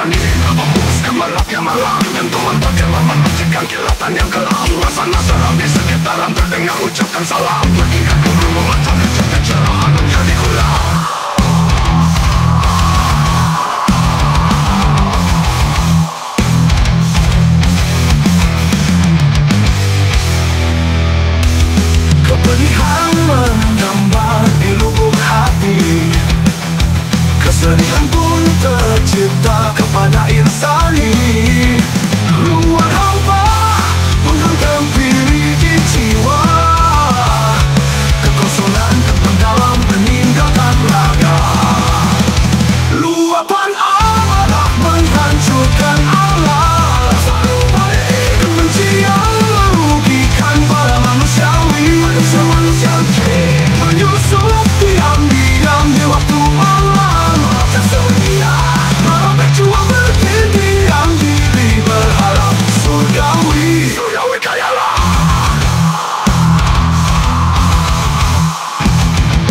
berani memuaskan maraknya malam. Tentuan bagaimana menunjukkan kilatan yang gelap. Suasana seram di sekitaran terdengar ucapan salam. Mengingat guru memancar kecerahan menjadi ulang. Kepedihan menambah di lubuk hati, kesedihan pun tercipta kepada insani. Ruang hampa menghampiri di jiwa, kekosongan terpendam meninggalkan raga. Luapan amarah menghancurkan alam, kebencian merugikan para manusiawi. Menyusup diam-diam di waktu malam, merobek jua berdiam diri berharap surgawi. Surgawi kayalah.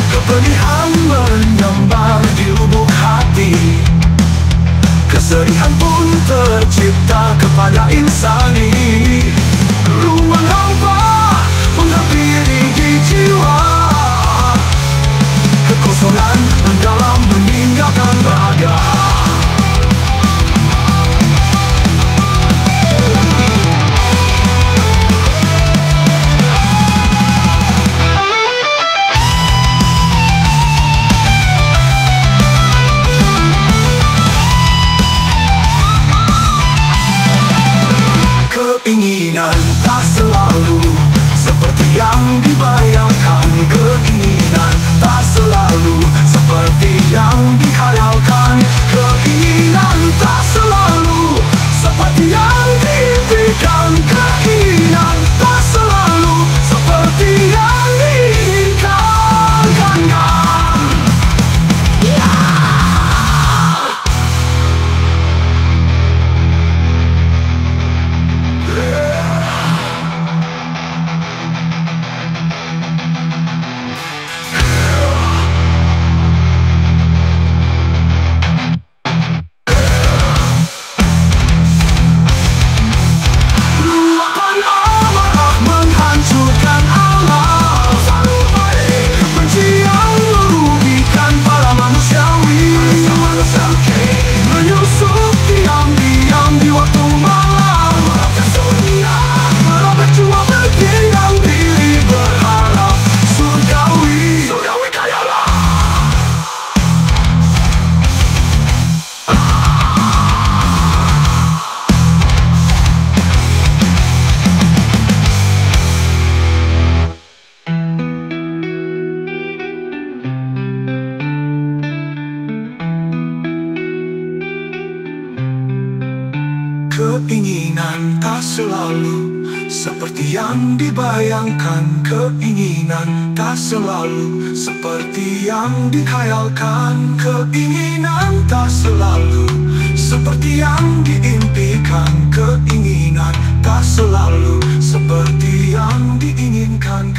Kepedihan menyambar di lubuk hati, kesedihan pun tercipta kepada insani. Ruang hampa menghampiri di jiwa, kekosongan mendalam meninggalkan raga. Keinginan tak selalu seperti yang dibayangkan. Keinginan tak selalu seperti yang dikhayalkan. Keinginan tak selalu seperti yang diimpikan. Keinginan tak selalu seperti yang diinginkan. Keinginan tak selalu seperti yang dibayangkan. Keinginan tak selalu seperti yang dikhayalkan. Keinginan tak selalu seperti yang diimpikan. Keinginan tak selalu seperti yang diinginkan.